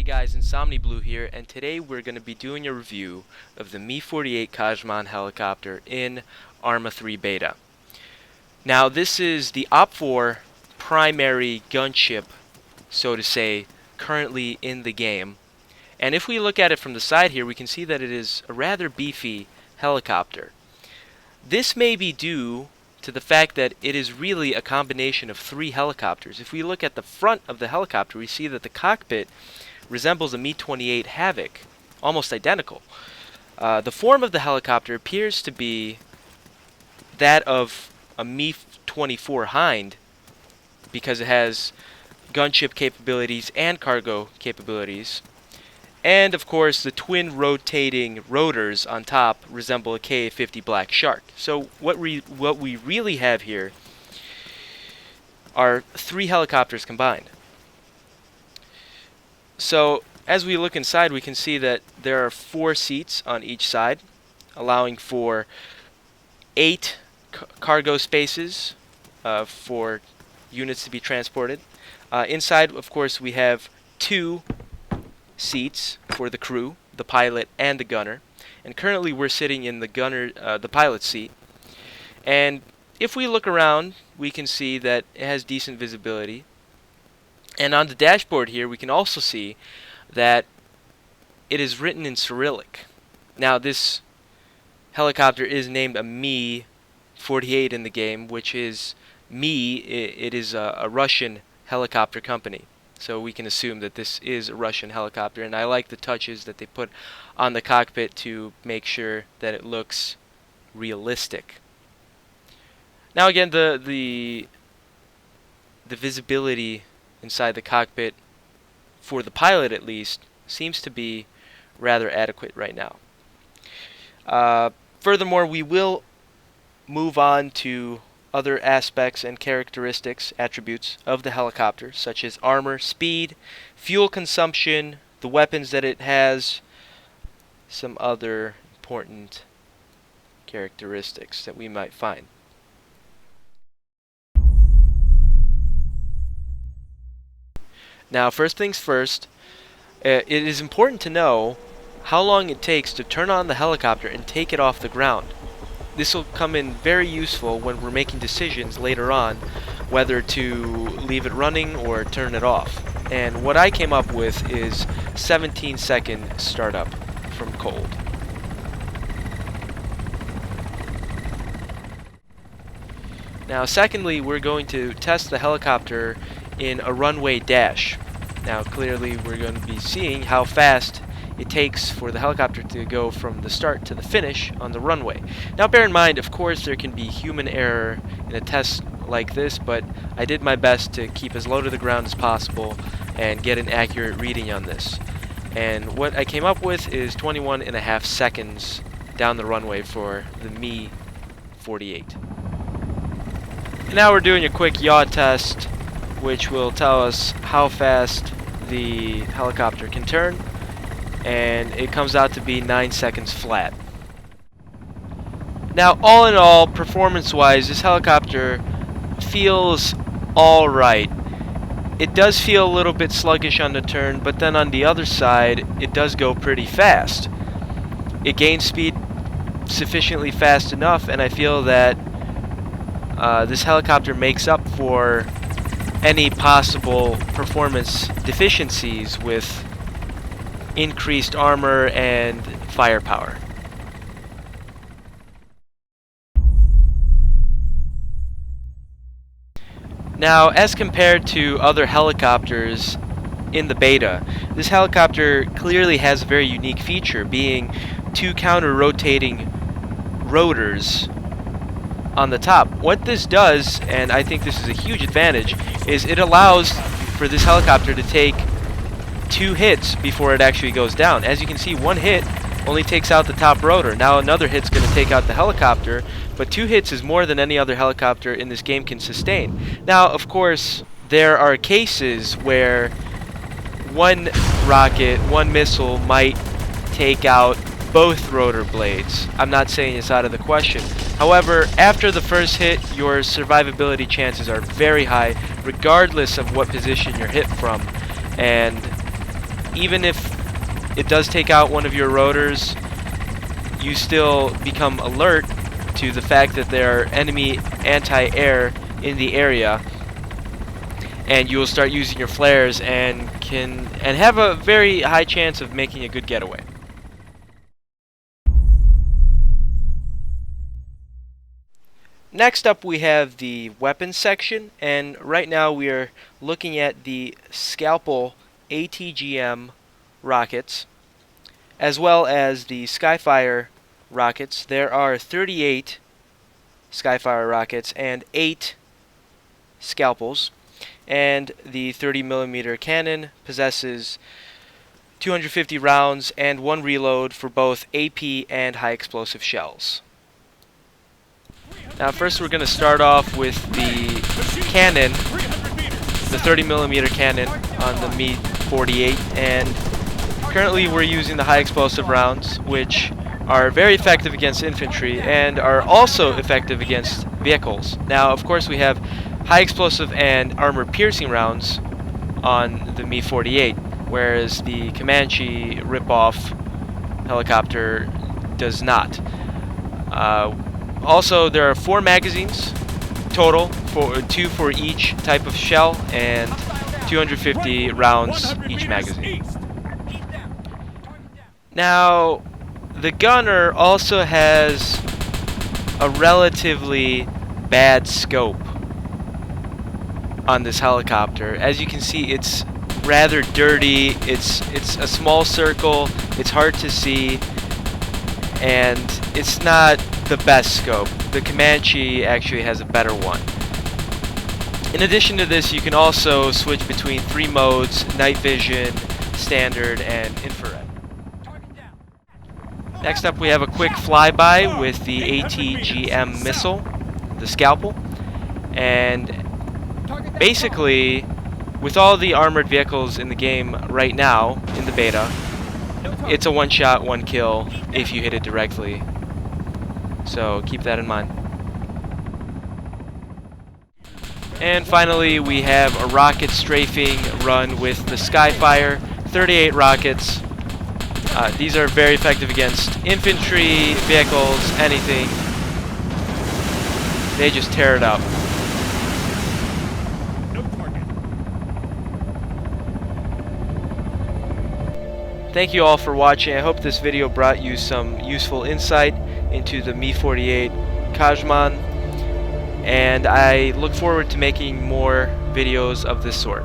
Hey guys, InsomniBlue here, and today we're going to be doing a review of the Mi-48 Kajman helicopter in Arma 3 beta. Now this is the OPFOR primary gunship, so to say, currently in the game. And if we look at it from the side here, we can see that it is a rather beefy helicopter. This may be due to the fact that it is really a combination of three helicopters. If we look at the front of the helicopter, we see that the cockpit resembles a Mi-28 Havoc, almost identical. The form of the helicopter appears to be that of a Mi-24 Hind because it has gunship capabilities and cargo capabilities. And of course, the twin rotating rotors on top resemble a Ka-50 Black Shark. So what we really have here are three helicopters combined. So as we look inside, we can see that there are 4 seats on each side, allowing for 8 cargo spaces for units to be transported. Inside, of course, we have 2 seats for the crew, the pilot and the gunner. And currently we're sitting in the pilot seat. And if we look around, we can see that it has decent visibility. And on the dashboard here, we can also see that it is written in Cyrillic. Now, this helicopter is named a Mi-48 in the game, which is it is a Russian helicopter company. So we can assume that this is a Russian helicopter. And I like the touches that they put on the cockpit to make sure that it looks realistic. Now again, the visibility inside the cockpit, for the pilot at least, seems to be rather adequate right now. Furthermore, we will move on to other aspects and characteristics, attributes of the helicopter, such as armor, speed, fuel consumption, the weapons that it has, some other important characteristics that we might find. Now, first things first, it is important to know how long it takes to turn on the helicopter and take it off the ground. This will come in very useful when we're making decisions later on whether to leave it running or turn it off. And what I came up with is 17-second startup from cold. Now, secondly, we're going to test the helicopter in a runway dash. Now, clearly, we're going to be seeing how fast it takes for the helicopter to go from the start to the finish on the runway. Now, bear in mind, of course, there can be human error in a test like this, but I did my best to keep as low to the ground as possible and get an accurate reading on this. And what I came up with is 21.5 seconds down the runway for the Mi-48. And now we're doing a quick yaw test, which will tell us how fast the helicopter can turn, and it comes out to be 9 seconds flat. Now, all in all, performance-wise, this helicopter feels alright. It does feel a little bit sluggish on the turn, but then on the other side, it does go pretty fast. It gains speed sufficiently fast enough, and I feel that this helicopter makes up for any possible performance deficiencies with increased armor and firepower. Now, as compared to other helicopters in the beta, this helicopter clearly has a very unique feature, being 2 counter-rotating rotors on the top. What this does, and I think this is a huge advantage, is it allows for this helicopter to take 2 hits before it actually goes down. As you can see, 1 hit only takes out the top rotor. Now another hit's going to take out the helicopter, but 2 hits is more than any other helicopter in this game can sustain. Now, of course, there are cases where 1 rocket, 1 missile might take out both rotor blades. I'm not saying it's out of the question. However, after the first hit, your survivability chances are very high, regardless of what position you're hit from. And even if it does take out one of your rotors, you still become alert to the fact that there are enemy anti-air in the area, and you will start using your flares and have a very high chance of making a good getaway. Next up we have the weapons section, and right now we are looking at the Scalpel ATGM rockets as well as the Skyfire rockets. There are 38 Skyfire rockets and 8 Scalpels, and the 30mm cannon possesses 250 rounds and 1 reload for both AP and high explosive shells. Now first we're going to start off with the cannon, the 30mm cannon on the Mi-48, and currently we're using the high explosive rounds, which are very effective against infantry and are also effective against vehicles. Now of course we have high explosive and armor piercing rounds on the Mi-48, whereas the Comanche ripoff helicopter does not. Also, there are 4 magazines total, 2 for each type of shell, and 250 rounds each magazine. Now, the gunner also has a relatively bad scope on this helicopter. As you can see, it's rather dirty, it's a small circle, it's hard to see, and it's not the best scope. The Comanche actually has a better one. In addition to this, you can also switch between 3 modes: night vision, standard, and infrared. Next up we have a quick flyby with the ATGM missile, the Scalpel, and basically with all the armored vehicles in the game right now, in the beta, it's a one-shot, one-kill if you hit it directly. So keep that in mind. And finally we have a rocket strafing run with the Skyfire, 38 rockets. These are very effective against infantry, vehicles, anything. They just tear it up. Thank you all for watching. I hope this video brought you some useful insight into the Mi-48 Kajman, and I look forward to making more videos of this sort.